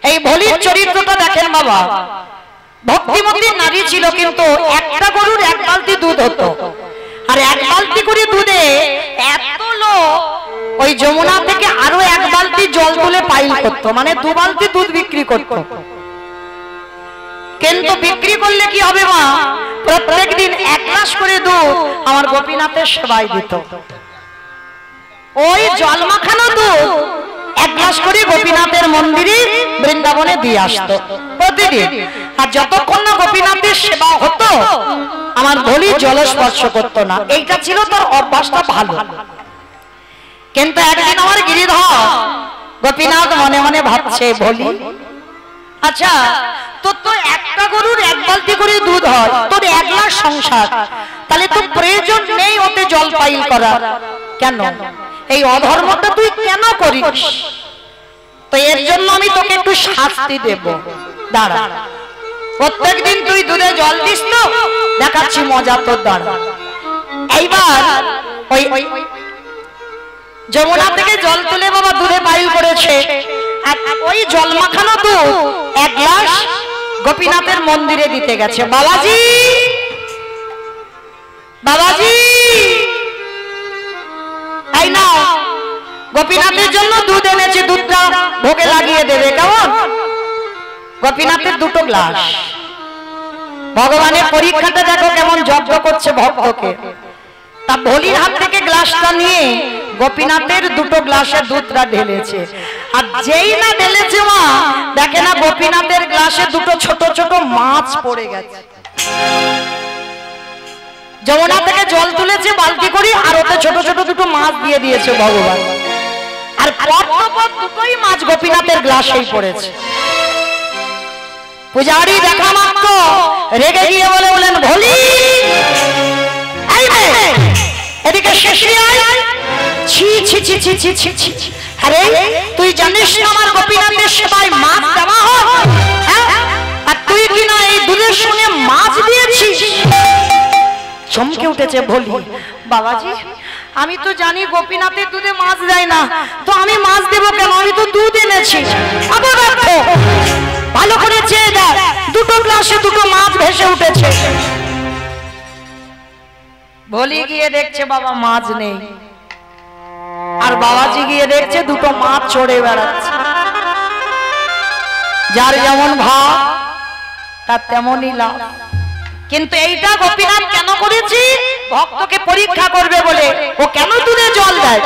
এই ভলির চরিত্রটা দেখেন বাবা, ভক্তিমতী নারী ছিল, কিন্তু একটা গরুর এক বালতি দুধ হতো, আর এক বালতি করে দুধে এত লোক ওই যমুনা থেকে আরো এক বালতি জল তুলে পাইল করতো, মানে 2 বালতি দুধ বিক্রি করতো। কিন্তু বিক্রি করলে কি হবে মা, প্রত্যেক দিন 1 গ্লাস করে দুধ আমার গোপীনাথের সেবায় দিত। ওই জল মাখানো দুধ 1 গ্লাস করে গোপীনাথের মন্দিরে বৃন্দাবনে দিয়ে আসতো প্রতিদিন। আর যতক্ষণ না গোপীনাথের সেবা হতো আমার ভলি জল স্পর্শ করতো না। এইটা ছিল তার অভ্যাসটা ভালো। কিন্তু একদিন আমার গিরিধর গোপীনাথ মনে মনে ভাবছে, ভলি আচ্ছা তোর তো একটা গরুর 1 বালতি করে দুধ হয়, তোর 1 গ্লাস সংসার, তাহলে তো প্রয়োজন নেই ওতে জল পাইল করার, কেন এই অধর্মটা তুই কেন করিস? তো এর জন্য আমি তোকে একটু শাস্তি দেব, দাঁড়া, প্রত্যেকদিন তুই দুধে জল দিস তো, দেখাচ্ছি মজা তোর, দাঁড়া। এইবার ওই যমুনা থেকে জল তুলে বাবা দুধে পাইল করেছে, আর ওই জল মাখানো দুধ 1 গ্লাস গোপীনাথের মন্দিরে দিতে গেছে। বাবাজি বাবাজি তাই না, গোপীনাথের জন্য দুধ এনেছে, দুধটা ভোগে লাগিয়ে দেবে, কেমন? গোপীনাথের 2টো গ্লাস। ভগবানের পরীক্ষাটা দেখো কেমন যজ্ঞ করছে ভক্তকে। তা ভলির হাত থেকে গ্লাসটা নিয়ে গোপীনাথের 2টো গ্লাসে দুধটা ঢেলেছে, আর যেই না ঢেলেছে মা, দেখে না গোপীনাথের গ্লাসে 2টো ছোট ছোট মাছ পড়ে গেছে। যমুনা থেকে জল তুলেছে বালতি করে, আর ওতে ছোট ছোট 2টো মাছ দিয়ে দিয়েছে ভগবান, আর পরপর 2টোই মাছ গোপীনাথের গ্লাসেই পড়েছে। পূজারি দেখা মাত্র রেগে গিয়ে বলেন, ভলি এদিকে শেষে আয়। ছি ছি ছি ছি ছি ছি ছি, আরে তুই জানিস না আমার গোপীনাথের সেবায় মাছ দেওয়া হয়, আর তুই কিনা এই দুধের সঙ্গে মাছ দিয়েছিস। চমকে উঠেছে ভলি, বাবাজি আমি তো জানি গোপীনাথের দুধে মাছ দেয় না, তো আমি মাছ দেবো কেন, আমি তো দুধ এনেছি। ভালো করে চেয়ে দেখ, 2টো গ্লাসে 2টো মাছ ভেসে উঠেছে। ভলি গিয়ে দেখছে বাবা মাছ নেই, আর বাবাজি গিয়ে দেখছে 2টো মাছ চড়ে বেড়াচ্ছে। যার যেমন ভাব তার তেমনই লাভ। কিন্তু এইটা গোপীনাথ কেন করেছি, ভক্তকে পরীক্ষা করবে বলে। ও কেন দুধে জল দেয়,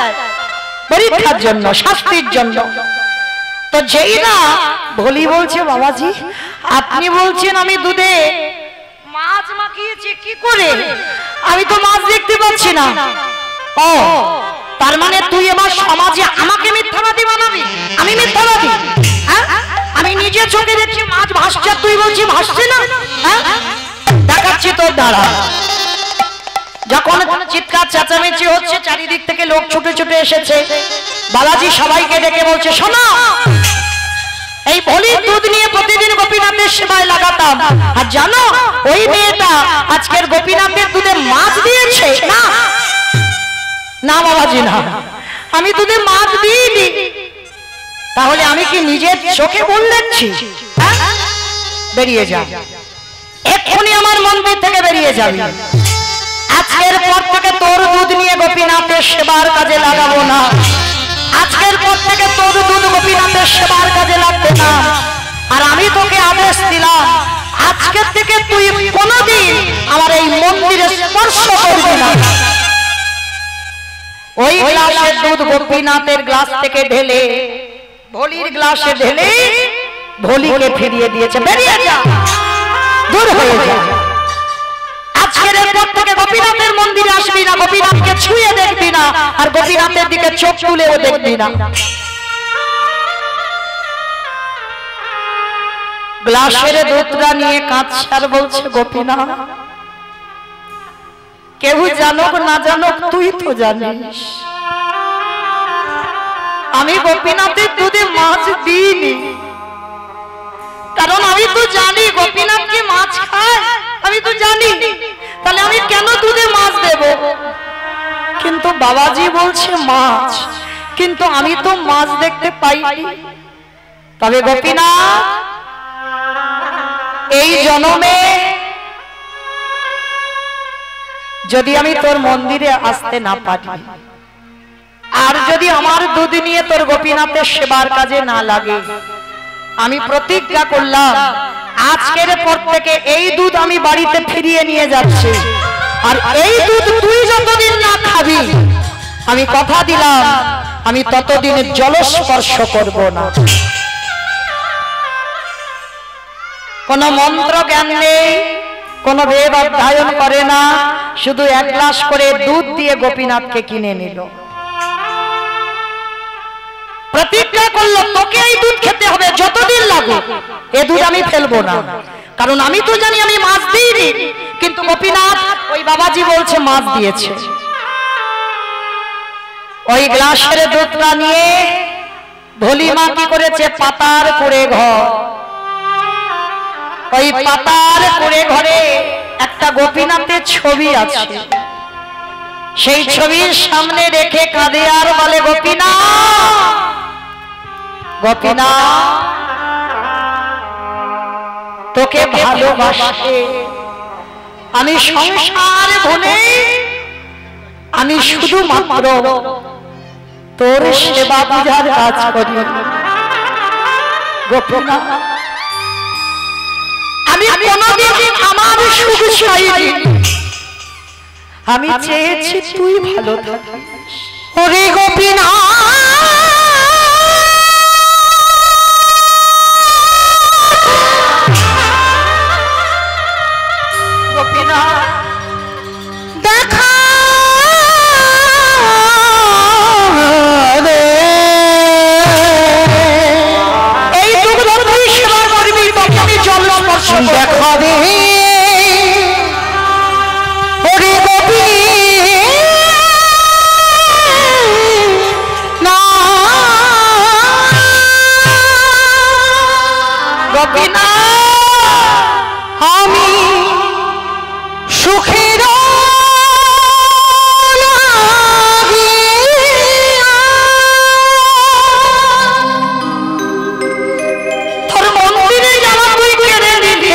পরীক্ষার জন্য, শাস্তির জন্য। তো যেই না ভলি বলছে, বাবাজি আপনি বলছেন আমি দুধে মাছ মাখিয়েছি, কি করে, আমি তো মাছ দেখতে পাচ্ছি না। ও তার মানে তুই এবার সমাজে আমাকে মিথ্যাবাদী বানাবি? আমি মিথ্যাবাদী? আমি নিজে চোখে দেখছি মাছ ভাসছে, তুই বলছি ভাসছে না। দেখাচ্ছি তোর, দাঁড়া। যখন চিৎকার চেঁচামেচি হচ্ছে, চারিদিক থেকে লোক ছুটে ছুটে এসেছে, বালাজি সবাইকে ডেকে বলছে, শোনো, এই ভলির দুধ নিয়ে প্রতিদিন গোপীনাথের সেবায় লাগাতাম, আর জানো ওই মেয়েটা আজকের গোপীনাথের দুধে মাছ দিয়েছে। না না বাবাজি না, আমি দুধে মাছ দিইনি। তাহলে আমি কি নিজের চোখে ভুল দেখছি? বেরিয়ে যা, এক্ষুনি আমার মন্দির থেকে বেরিয়ে যাবি। আজকের পর থেকে তোর দুধ নিয়ে গোপীনাথের সেবার কাজে লাগাবো না। আজকের পর থেকে তোর দুধ গোপীনাথের সেবার কাজে লাগবে না। আর আমি তোকে আদেশ দিলাম, আজকের থেকে তুই কোনোদিন আমার এই মন্দিরে স্পর্শ করবি না। ওই গ্লাসের দুধ গোপীনাথের গ্লাস থেকে ঢেলে ভলির গ্লাসে ঢেলে ভলিকে ফিরিয়ে দিয়েছে। বেরিয়ে যা, দূর হয়ে যা। আজকের পর থেকে গোপীনাথের মন্দিরে আসবি না, গোপীনাথকে ছুঁয়ে দেখবি না, আর গোপীনাথের দিকে চোখ তুলেও দেখবি না। গ্লাসের দুধটা নিয়ে কাঁদছে আর বলছে, গোপীনাথ কেউ জানুক না জানুক তুই তো জানিস আমি গোপীনাথের দুধে মাছ দিইনি, কারণ আমি তো জানি গোপীনাথ কি মাছ খায়, আমি তো জানি, তাহলে আমি কেন দুধে মাছ দেব? কিন্তু বাবাজি বলছে মাছ, কিন্তু আমি তো মাছ দেখতে পাইনি। তবে গোপীনাথ এই জন্মে যদি আমি তোর মন্দিরে আসতে না পারি, আর যদি আমার দুধ নিয়ে তোর গোপীনাথের সেবার কাজে না লাগে, আমি প্রতিজ্ঞা করলাম আজকের পর থেকে এই দুধ আমি বাড়িতে ফিরিয়ে নিয়ে যাচ্ছি। আর এই দুধ তুই যতদিন না খাবি, আমি কথা দিলাম আমি ততদিন জলস্পর্শ করব না। কোন মন্ত্র জ্ঞান নেই, কোন বেদ অধ্যয়ন করে না, শুধু এক গ্লাস করে দুধ দিয়ে গোপীনাথকে কিনে নিল। প্রতিজ্ঞা করলো তোকে এই দুধ খেতে হবে যতদিন লাগুক, এ দুধ আমি ফেলবো না। কারণ আমি তো জানি আমি মাছ দিইনি, কিন্তু গোপীনাথ ওই বাবাজি বলছে মাছ দিয়েছে। ওই গ্লাসের দুধটা নিয়ে ভলিমা কি করেছে, পাতার করে ঘর, ওই পাতার করে ঘরে একটা গোপীনাথের ছবি আছে। সেই ছবির সামনে রেখে কাঁদে আর বলে গোপীনাথ, গোপীনাথ তোকে ভালোবাসে আমি সংসার ভুলে আমি শুধুমাত্র তোর সেবা পূজার কাজ করি। গোপীনাথ আমি কোনদিন আমার সুখ চাইনি, আমি চেয়েছি তুই ভালো থাকিস। ওরে গোপীনাথ দেখা এই দুঃখ তুই সেবা করবি, তবে আমি জল স্পর্শ দেখা দে। ওরে গোপী না গোপীনা আমি সুখের তোর মন্দিরে যাওয়া তুই কেড়ে দিলি,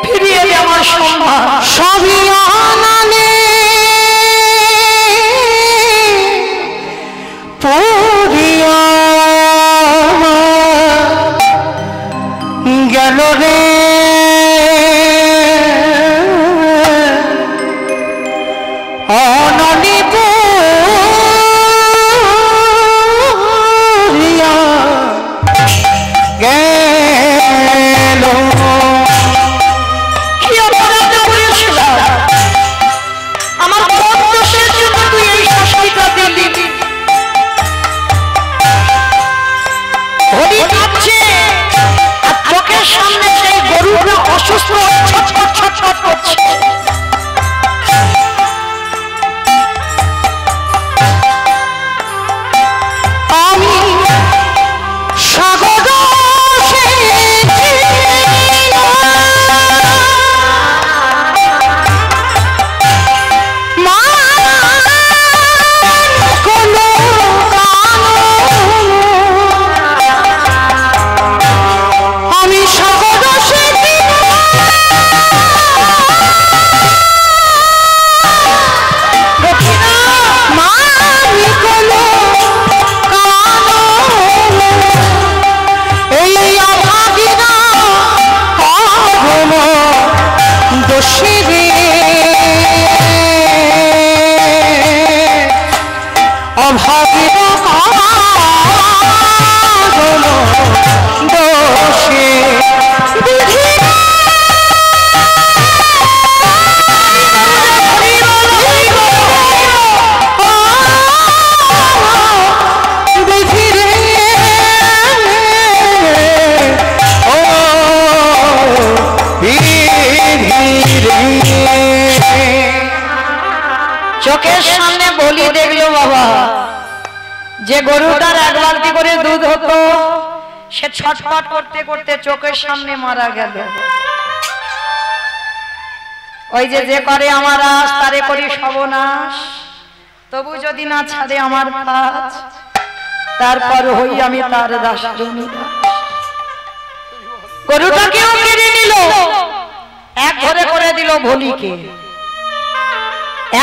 ফিরিয়ে দে আমার সম্মান সবই আনালে পড়িয়া গেল রে অননি পড়িয়া গেল। কি অপরাধ করেছিলাম? আমার কোন দোষের জন্য তুই এই শাস্তিটা দিলি? হরি কাঁদছে আর চোখের সামনে সেই গরুটা অসুস্থ ছটফট ছটফট করছে। আমি সাগর চোখের সামনে বলি দেখলো বাবা, যে গরুটার এক বালতি করে দুধ হতো সে ছটফট করতে করতে চোখের সামনে মারা গেল। ওই যে করে আমার আশ তারে করি সর্বনাশ, তবু যদি না ছাড়ে আমার কাজ, তারপর হই আমি তার দাস। গরুটাকেও কেড়ে নিল, এক ঘরে করে দিল ভোলিকে।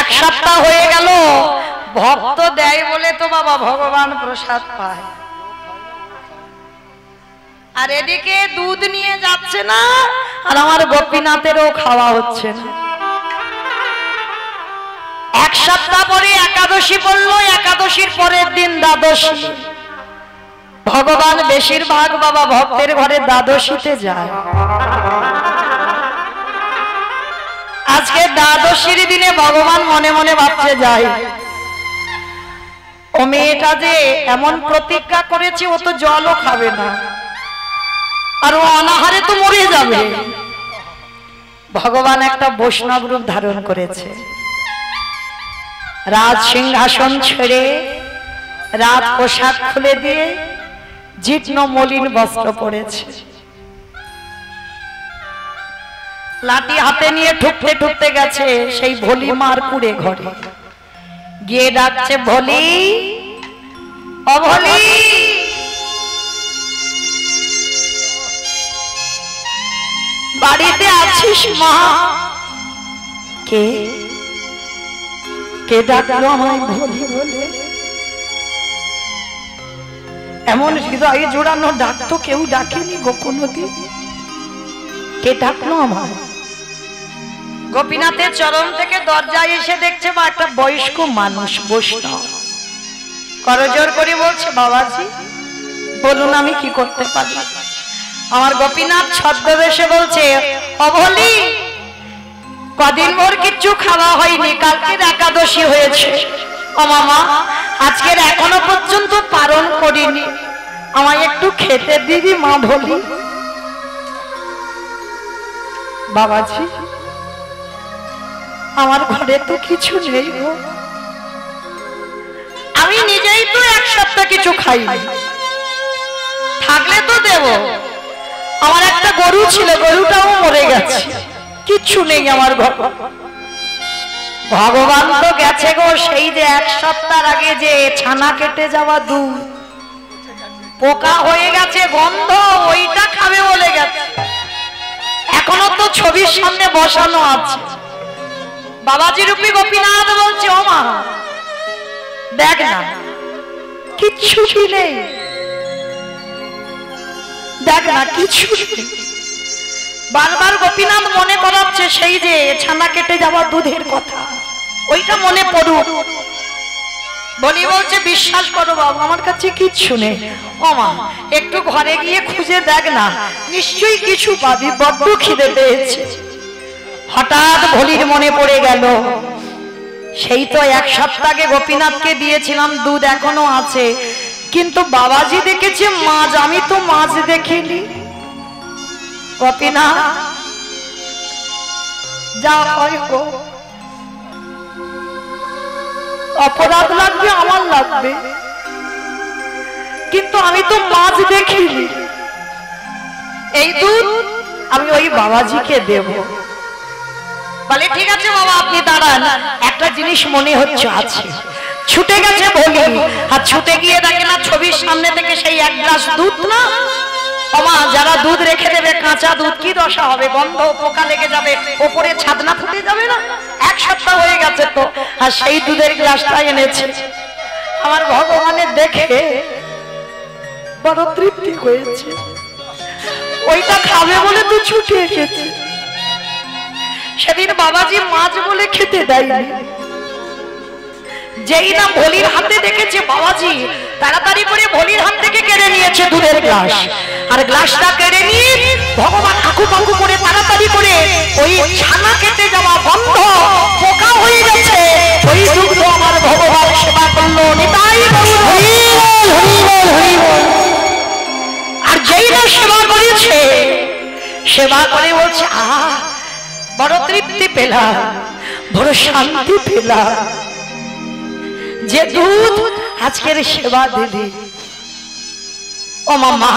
এক সপ্তাহ হয়ে গেল, ভক্ত দেয় বলে তো বাবা ভগবান প্রসাদ পায়, আর এদিকে দুধ নিয়ে যাচ্ছে না, আর আমার গোপীনাথেরও খাওয়া হচ্ছে না। এক সপ্তাহ পরে একাদশী পড়লো, একাদশীর পরের দিন দ্বাদশী। ভগবান বেশিরভাগ বাবা ভক্তের ঘরে দ্বাদশীতে যায়। আজকে দ্বাদশীর দিনে ভগবান মনে মনে ভাবতে যায়, ও মেয়েটা যে এমন প্রতিজ্ঞা করেছে, ও তো জলও খাবে না, আর ও অনাহারে তো মরে যাবে। ভগবান একটা বৈষ্ণব রূপ ধারণ করেছে, রাজ সিংহাসন ছেড়ে রাজ পোশাক খুলে দিয়ে জীর্ণ মলিন বস্ত্র পরেছে, লাঠি হাতে নিয়ে ঠুকতে ঠুকতে গেছে সেই ভোলি মার কুড়ে ঘরে, গিয়ে ডাকছে, ভোলি ও ভোলি, বাড়িতে আছিস মা? কে কে ডাকলো আমায় ভোলি বলে? এমন হৃদয়ে জোড়ানো ডাক তো কেউ ডাকেনি গো কোনোদিন। কে ডাকলো আমায়? গোপীনাথের চরণ থেকে দরজায় এসে দেখছে বা একটা বয়স্ক মানুষ বৈষ্ণব, করজোর করে বলছে, বাবাজি বলুন আমি কি করতে পারি? আমার গোপীনাথ ছদ্মবেশে বলছে, অভলি কদিন মোর কিচ্ছু খাওয়া হয়নি, কালকের একাদশী হয়েছে, ও মামা আজকের এখনো পর্যন্ত পালন করিনি, আমায় একটু খেতে দিবি মা ভোলি? বাবাজি আমার ঘরে তো কিছু নেই গো, আমি নিজেই তো এক সপ্তাহ কিছু খাইনি, থাকলে তো দেব। আমার একটা গরু ছিল, গরুটাও মরে গেছে, কিচ্ছু নেই আমার ঘর। ভগবান তো গেছে গো, সেই যে এক সপ্তাহ আগে যে ছানা কেটে যাওয়া দুধ পোকা হয়ে গেছে, গন্ধ, ওইটা খাবে বলে গেছে। এখনো তো ছবির সামনে বসানো আছে। বাবাজি রূপী গোপীনাথ বলছে, ও মা দেখ না কিচ্ছু নেই, দেখ না কিছু নেই। বারবার গোপীনাথ মনে করাচ্ছে সেই যে ছানা কেটে যাওয়া দুধের কথা, ওইটা মনে পড়ুক। বলি বলছে, বিশ্বাস করো বাবা আমার কাছে কিচ্ছু নেই। ও মা একটু ঘরে গিয়ে খুঁজে দেখ না, নিশ্চয়ই কিছু পাবি, বড্ড খিদে পেয়েছে। হঠাৎ ভোলির মনে পড়ে গেল, সেই তো এক সপ্তাহ আগে গোপীনাথকে দিয়েছিলাম দুধ, এখনো আছে, কিন্তু বাবাজি দেখেছে মাছ, আমি তো মাছ দেখিনি। গোপীনাথ যা হয় হোক, অপরাধ লাগবে আমার লাগবে, কিন্তু আমি তো মাছ দেখিনি, এই দুধ আমি ওই বাবাজিকে দেব। বলে ঠিক আছে বাবা আপনি দাঁড়ান, একটা জিনিস মনে হচ্ছে আছে। ছুটে গেছে ভোলি, আর ছুটে গিয়ে দেখে না ছবির সামনে থেকে সেই এক গ্লাস দুধ না, ওমা যারা দুধ রেখে দেবে কাঁচা দুধ কি দশা হবে, গন্ধ, পোকা লেগে যাবে, ওপরে ছাদনা ফুটে যাবে না, এক সপ্তাহ হয়ে গেছে তো। আর সেই দুধের গ্লাসটা এনেছে, আমার ভগবানের দেখে বড় তৃপ্তি হয়েছে, ওইটা খাবে বলে তো ছুটে এসেছে। সেদিন বাবাজি মাছ বলে খেতে দেয়নি, যেই না ভোলির হাতে দেখেছে বাবাজি, তাড়াতাড়ি করে ভোলির হাত থেকে কেড়ে নিয়েছে দুধের গ্লাস, আর গ্লাসটা কেড়ে নিয়ে ভগবান আঁকু পাকু করে তাড়াতাড়ি করে ওই ছানা কেটে যাওয়া বন্ধ পোকা হয়ে গেছে, ওই দুধ আমার ভগবান সেবা করলো। নিতাই আর যেই না সেবা করেছে, সেবা করে বলছে, আহ বড় তৃপ্তি পেলাম, বড় শান্তি পেলাম, যে দুধ আজকের সেবা দিলি। ও মামা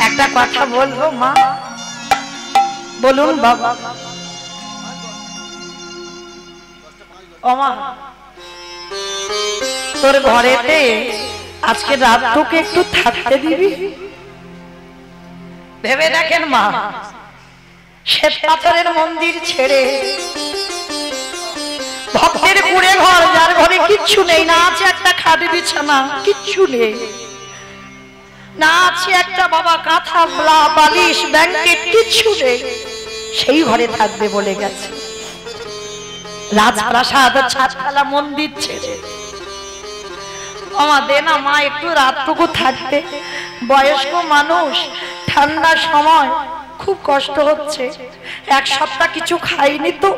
একটা কথা বলবো মা? বলুন বাবা। ও মা, তোর ঘরেতে আজকে রাতটুকু একটু থাকতে দিবি? ভেবে দেখেন মা, শ্বেত পাথরের মন্দির ছেড়ে ভক্তের কুড়ে ঘর, যার ঘরে কিচ্ছু নেই, না আছে একটা খাট বিছানা, কিচ্ছু নেই, না আছে একটা বাবা কাঁথা বালিশ ব্যাংকেট, কিচ্ছু নেই, সেই ঘরে থাকবে বলে গেছে। রাজপ্রাসাদ ছাদখালা মন্দির ছেড়ে আমা দে না মা একটু রাতটুকু থাকতে। বয়স্ক মানুষ, ঠান্ডার সময় খুব কষ্ট হচ্ছে, এক সপ্তাহ কিছু খাইনি তো।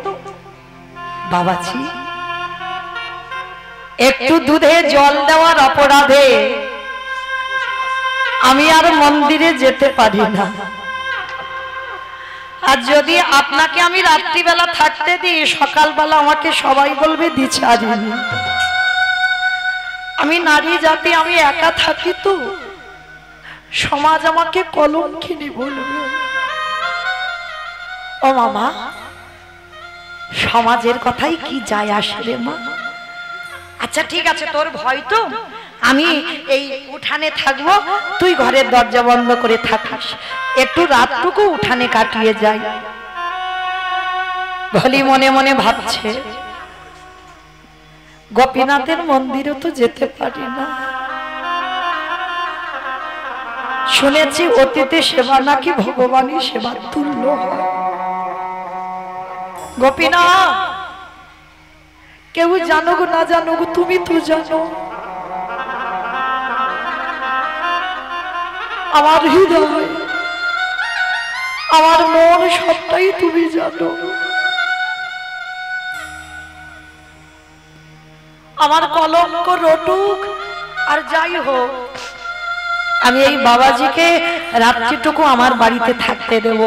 বাবাজি, একটু দুধে জল দেওয়ার অপরাধে আমি আর মন্দিরে যেতে পারি না। আর যদি আপনাকে আমি রাত্রিবেলা থাকতে দিই, সকালবেলা আমাকে সবাই বলবে দ্বিচারিণী। আমি নারী জাতি, আমি একা থাকি তো, সমাজ আমাকে কলঙ্কিনী বলবে। ও মামা, সমাজের কথাই কি যায় আসে রে মা? আচ্ছা ঠিক আছে, তোর ভয় তো, আমি এই উঠানে থাকবো, তুই ঘরের দরজা বন্ধ করে থাকিস, একটু রাতটুকু উঠানে কাটিয়ে যাই। ভলি মনে মনে ভাবছে, গোপীনাথের মন্দিরে তো যেতে পারি না, শুনেছি অতীতে সেবা নাকি ভগবানই সেবার তুল্য হয়। গোপীনাথ, কেউ জানুক না জানুক, তুমি তো জানো, আমার হৃদয়, আমার মন সবটাই তুমি জানো। আমার কলঙ্ক রটুক আর যাই হোক, আমি এই বাবাজিকে রাত্রিটুকু আমার বাড়িতে থাকতে দেব।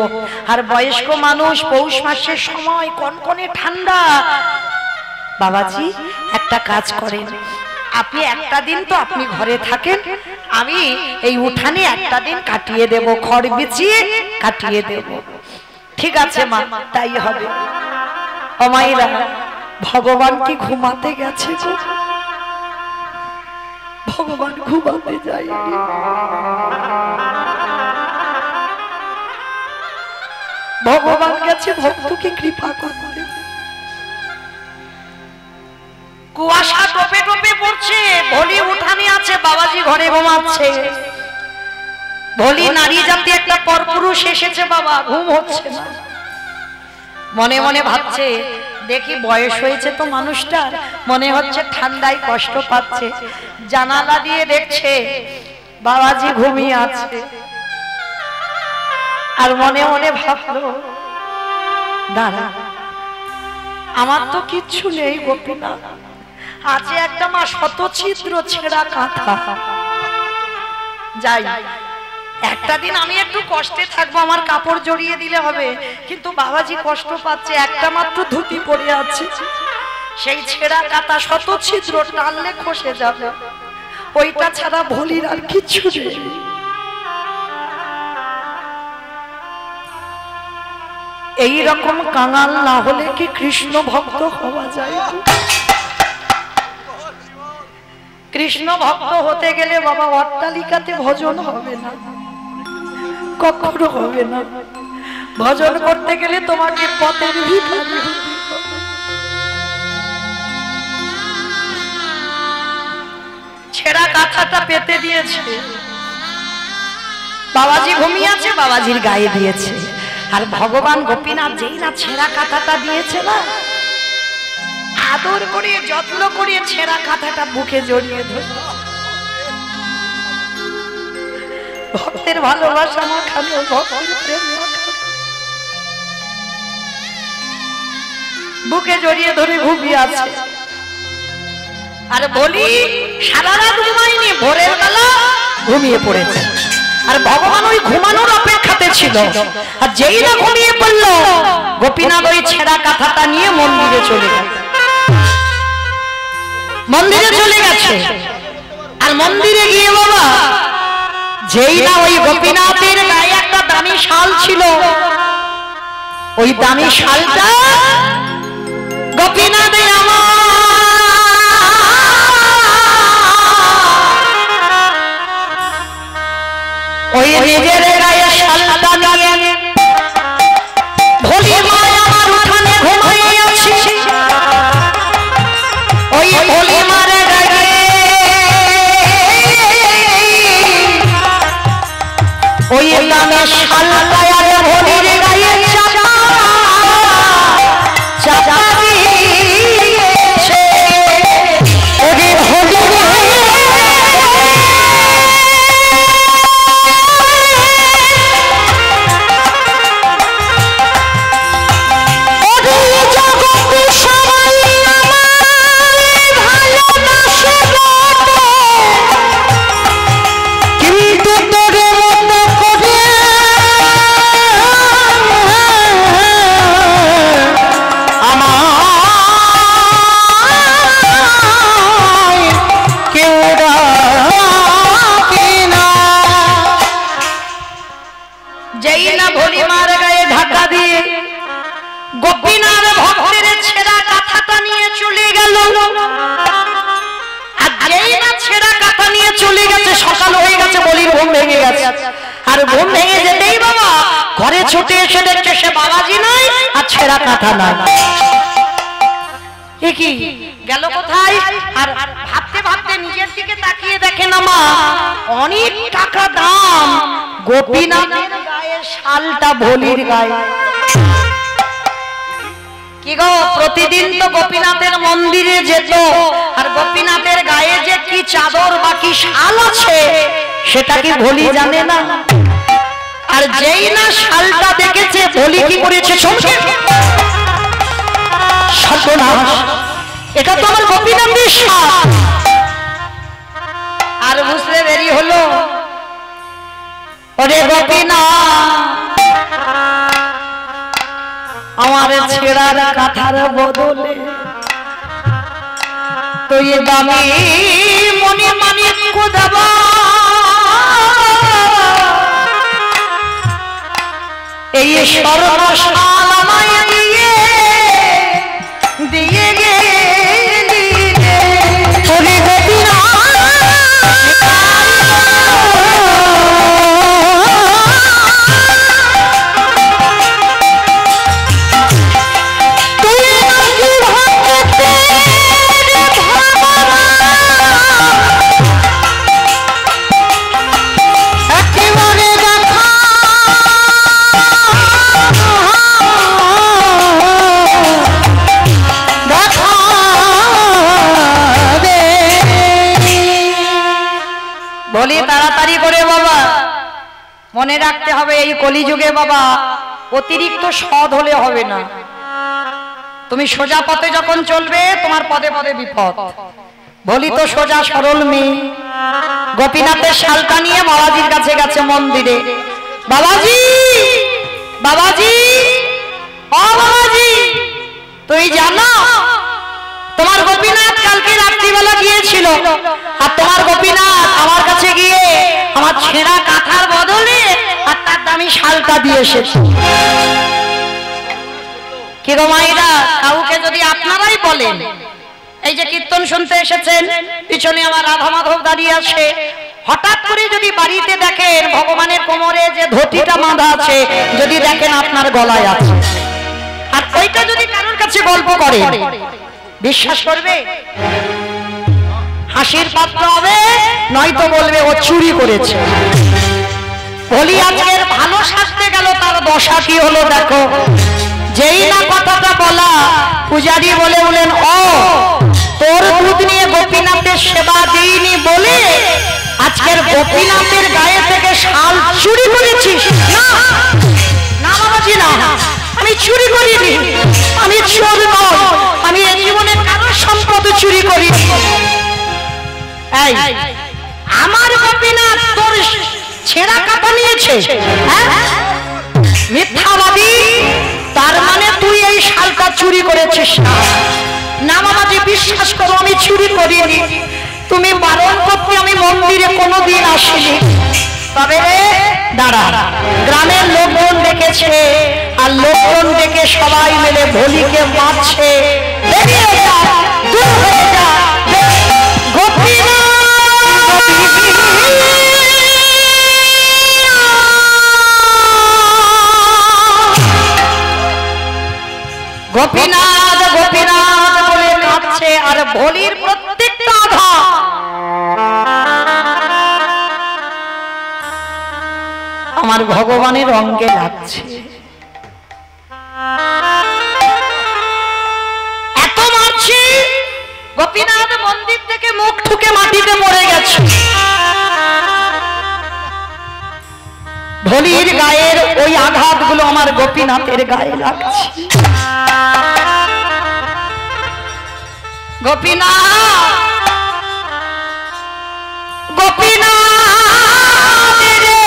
আর বয়স্ক মানুষ, পৌষ মাসের সময়, কনকনে ঠান্ডা। বাবাজি একটা কাজ করেন, আপনি একটা দিন তো আপনি ঘরে থাকেন, আমি এই উঠানে একটা দিন কাটিয়ে দেব, খড় বিছিয়ে কাটিয়ে দেব। ঠিক আছে মা, তাই হবে। ও মায়েরা, ভগবান কি ঘুমাতে গেছে গো? ভগবান ঘুমাতে যায়, ভগবান গেছে ভক্তকে কৃপা করতে। কুয়াশা টোপে টোপে পড়ছে, ভলি উঠানে আছে, বাবাজি ঘরে ঘুমাচ্ছে। ভলি নারী জাতি একটা পরপুরুষ এসেছে, বাবা ঘুম হচ্ছে না। মনে মনে ভাবছে, দেখি বয়স হয়েছে তো মানুষটার, মনে হচ্ছে ঠান্ডায় কষ্ট পাচ্ছে। জানালা দিয়ে দেখছে বাবাজি ঘুমিয়ে আছে, আর মনে মনে ভাবলো, দাঁড়া, আমার তো কিচ্ছু নেই গোপীনাথ, আছে একটা মা শতছিদ্র ছেঁড়া কাঁথা। যাই, একটা দিন আমি একটু কষ্টে থাকবো, আমার কাপড় জড়িয়ে দিলে হবে, কিন্তু বাবাজি কষ্ট পাচ্ছে, একটা মাত্র ধুতি পরে আছে, সেই ছেঁড়া কাঁথা শতছিদ্র, টানলে খসে যাবে, ওইটা ছাড়া ভলির আর কিচ্ছু নেই। এই রকম কাঙাল না হলে কি কৃষ্ণ ভক্ত হওয়া যায়? কৃষ্ণ ভক্ত হতে গেলে বাবা অট্টালিকাতে ভজন হবে না, কখনো হবে না। ভজন করতে গেলে তোমাকে পথের ভিখারি হতে হবে। ছেঁড়া কাঁথাটা পেতে দিয়েছে, বাবাজি ঘুমিয়ে আছে, বাবাজির গায়ে দিয়েছে। আর ভগবান গোপীনাথ যেই না ছেঁড়া কাঁথাটা দিয়েছে না, আদর করে যত্ন করে ছেঁড়া কাঁথাটা বুকে জড়িয়ে ধরে ভক্তের ভালোবাসা মাখানো, ভক্তের প্রেম মাখানো, বুকে জড়িয়ে ধরে ঘুমিয়ে আছে। আর বলি সারা রাত ঘুমায়নি, ভোরের বেলা ঘুমিয়ে পড়েছে। আর ভগবান ওই ঘুমানোর অপেক্ষাতে ছিল, আর যেই না ঘুমিয়ে পড়ল, গোপীনাথ ওই ছেঁড়া কাঁথাটা নিয়ে মন্দিরে চলে গেছে। মন্দিরে চলে গেছে, আর মন্দিরে গিয়ে বাবা যেই না ওই গোপীনাথের ওই দামি শালটা গোপীনাথ আমার ওই নিজের গায়ে শালটা নিয়ে ভোলি মা আমার উঠানে ঘুমাইয়ে আছে ওই ভোলি মার গায়ে ওই দামি শালটা আর ভোলির গায়ে চাপা দিয়েছে ওরে ভোলি গোপীনাথ ভক্তের ছেঁড়া কাঁথাটা নিয়ে চলে গেল আর যেই না ছেঁড়া কাঁথা নিয়ে চলে গেছে সকাল হয়ে গেছে বলির ঘুম ভেঙে গেছে আর ঘুম ভেঙে যেতেই বাবা ঘরে ছুটে এসে দেখছে সে বাবাজি নয় আর ছেঁড়া কাঁথা নয় কি গেল কোথায় আর ভাবতে ভাবতে নিজের দিকে তাকিয়ে দেখে না মা অনেক টাকা দাম গোপীনাথের গায়ে শালটা ভোলির গায়ে কি গো প্রতিদিন তো গোপীনাথের মন্দিরে যেত আর গোপীনাথের গায়ে যে কি চাদর বা কি শাল আছে সেটা কি ভোলি জানে না আর যেই না শালটা দেখেছে ভোলি কি করেছে চমকে সর্বনাশ এটা তো আমার গোপীনাথের শাল আর বুঝতে দেরি হলো ওরে গোপীনাথ আমার ছেড়ার কাঁথার বদলে তো এ দামি মনে মানে কোদাবা এই স্বর্ণ শাল আমায় দিয়ে দিয়ে গেলি ওরে গোপীনাথ বলি তাড়াতাড়ি করে বাবা মনে রাখতে হবে এই কলিযুগে বাবা অতিরিক্ত সৎ হলে হবে না তুমি সোজা পথে যখন চলবে তোমার পদে পদে বিপদ বলি তো সোজা সরল মেয়ে গোপীনাথের শালটা নিয়ে বাবাজির কাছে গেছে মন্দিরে বাবাজি বাবাজি ও বাবাজি তুই জানো তোমার গোপীনাথ কালকে রাত্রিবেলা গিয়েছিল আর তোমার গোপীনাথ আমার কাছে গিয়ে আমার ছেঁড়া কাঁথার বদলে আর তার দামি শালটা দিয়ে এসেছে কি গো মায়েরা কাউকে যদি আপনারাই বলেন এই যে কীর্তন শুনতে এসেছেন পিছনে আমার রাধা মাধব দাঁড়িয়ে আছে হঠাৎ করে যদি বাড়িতে দেখেন ভগবানের কোমরে যে ধুতিটা বাঁধা আছে যদি দেখেন আপনার গলায় আছে আর ওইটা যদি কারোর কাছে গল্প করে বিশ্বাস করবে হাসির পাত্র হবে নয়তো বলবে ও চুরি করেছে বলি আজকের ভালো সাজতে গেল তার দশা কি হলো দেখো যেই না কথাটা বলা পূজারি বলে বলেন ও তোর দুধ নিয়ে গোপীনাথের সেবা দিইনি বলে আজকের গোপীনাথের গায়ে থেকে শাল চুরি করেছিস না না বাবাজি না আমি চুরি করিনি আমি চোর নই আমি এই জীবনে কারো সম্পদ চুরি করি এই আমার গোপীনাথ তোর ছেঁড়া কাঁথা নিয়েছে মিথ্যাবাদী তার মানে তুই এই শালটা চুরি করেছিস না বাবাজি বিশ্বাস করো আমি চুরি করিনি তুমি বারণ করতে আমি মন্দিরে কোনোদিন আসিনি তবে দাঁড়া গ্রামের লোকজন দেখে ডেকেছে আর লোকজন ডেকে সবাই মিলে ভোলিকে মারছে। বেরিয়ে যা, দূর হয়ে যা গোপীনাথ গোপীনাথ বলে কাঁদছে আর ভোলির প্রত্যেকটা আঘাত আমার ভগবানের অঙ্গে লাগছে। এত মারছি গোপীনাথ মন্দির থেকে মুখ ঠুকে মাটিতে পড়ে গেছে। ভোলির গায়ের ওই আঘাতগুলো আমার গোপীনাথের গায়ে লাগছে। গোপীনাথ গোপীনাথ রে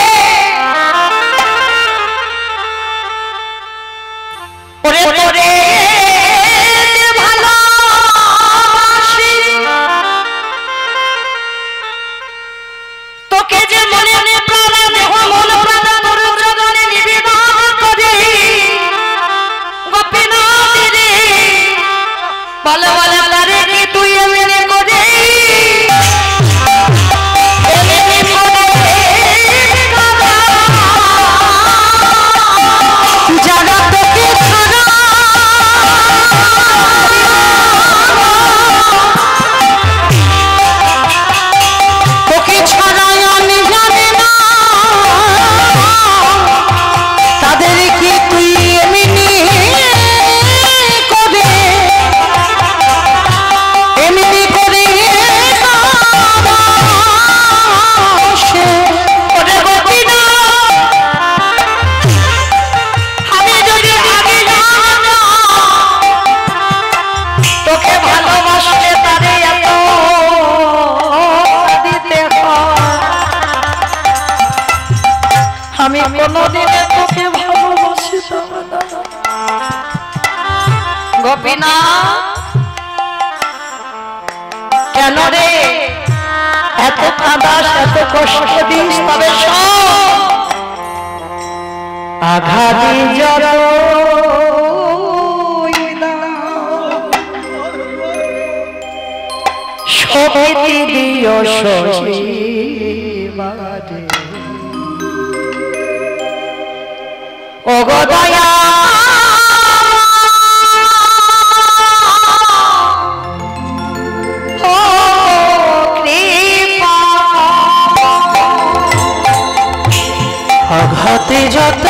ওরে ওরে ভালোবাসি তোকে যে মনে মনে প্রাণে দেহ মন প্রাণ তোর চরণে নিবেদন করি গোপীনাথ রে বলো বলো তারে কি তুই এমনি করে আমি কোনদিনে তোকে ভালোবাসি না গোপীনাথ। কেন রে এত কাঁদাস এত কষ্ট দিস? তবে আঘাতি জল শক্তি দিও সহিবারে ও গো দয়া ও কৃপা আঘাতে যত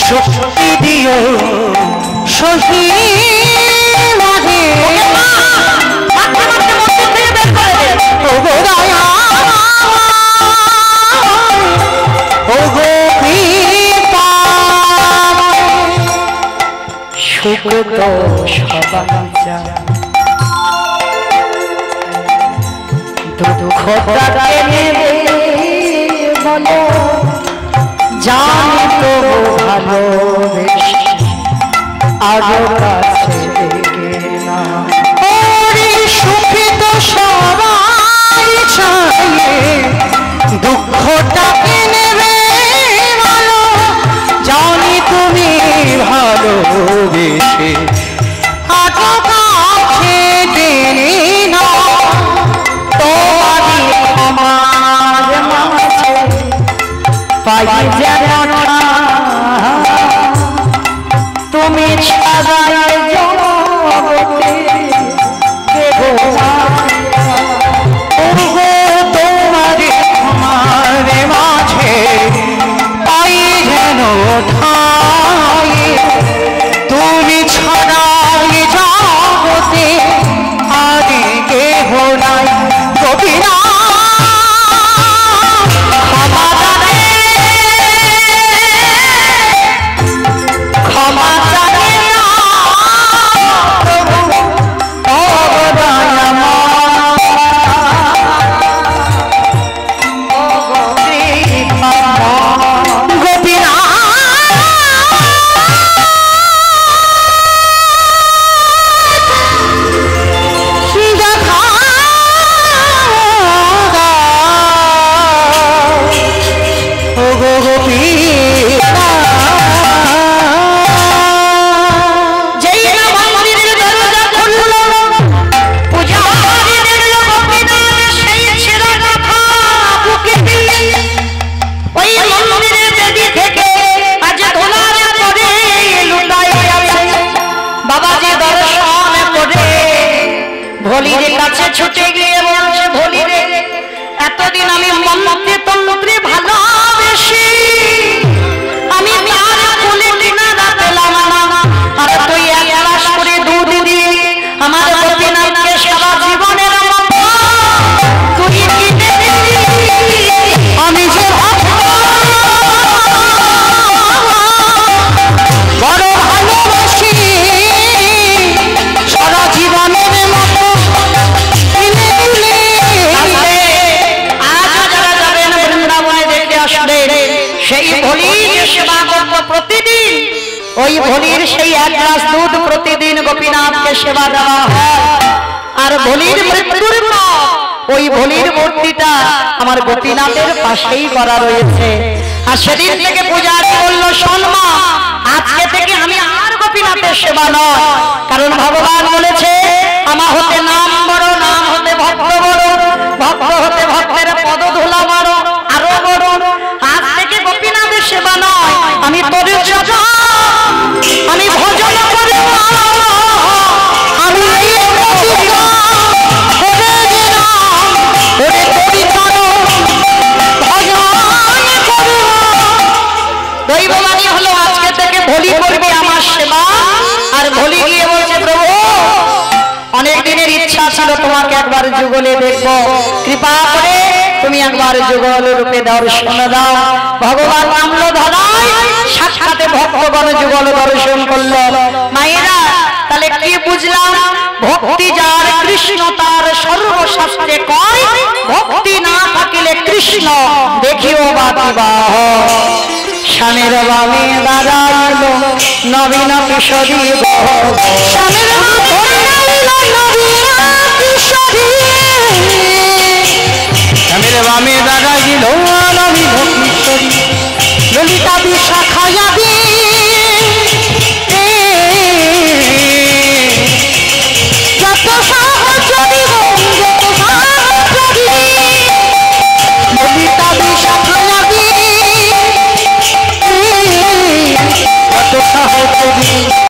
শক্তি দিও সহিবারে ও গো দয়া সুখ তো সবাই যায় দুঃখটাকে নেবে বলো জানি তো ভালোবেসে আরো কাছে দেখে না সুখী তো সবাই চায় দুঃখটাকে নেবে বলো জানি তুমি ভালোবেসে আরো কাছে টেনে না তোমারই আমার মাঝে পাই যারা তুমি ছাড়া জগতে কেহ তোমারই আমার মাঝে পাই যেন ঠাই তুমি ছাড়া জগতে আর কেহ নাই গোপীনাথ কাছে ছুটে গিয়ে বলছে ভোলি রে, এতদিন আমি মন্ত্রে তন্ত্রে ভালোবেসে আমি তার কোলে কিনারা পেলাম না, আর তুই এক গ্লাস করে দুধ দিয়ে আমার গোপীনাথকে সারা জীবনের মতো তুই কিনে দিলি। আমি যে বড় ভালোবাসি সারা জীবনের মতো কিনে দিলি। আজও যারা যাবেন বৃন্দাবনে দেখে আসবে, সেই ভোলির সেবা করবো প্রতিদিন, ওই ভোলির সেই এক গ্লাস দুধ প্রতিদিন গোপীনাথকে সেবা দেওয়া হয়। আর ভোলির মৃত্যুর পর ওই ভোলির মূর্তিটা আমার গোপীনাথের পাশেই করা রয়েছে। আর সেদিন থেকে পূজারি বলল, শোন মা, আজকে থেকে আমি আর গোপীনাথের সেবা নয়, কারণ ভগবান বলেছে আমার হতে নাম বড়, নাম হতে ভক্ত বড়, ভক্ত হতে ভক্তের পদ ধুলা বড় আরো বড়। আজ থেকে গোপীনাথের সেবা নয়, আমি তোর সেবা আমি ভজন করে আমি দৈববাণী হলো আজকে থেকে ভোলি করবে আমার সেবা। আর ভোলি গিয়ে বলছে, প্রভু অনেক দিনের ইচ্ছা ছিল তোমাকে একবার যুগলে দেখবো, কৃপা করে তুমি একবার যুগল রূপে দর্শন দাও। ভগবান নামলো ধরায়, সাক্ষাতে ভক্তগণ যুগল দর্শন করলো। মায়েরা তাহলে কি বুঝলাম? ভক্তি যার কৃষ্ণ তার সর্বশাস্ত্রে কয়, ভক্তি না থাকিলে কৃষ্ণ দেখিও বা বিবাহ। স্বামীর বামে দাঁড়াইল নবীন কিশোরী, স্বামীর বামে দাঁড়াইল নবীন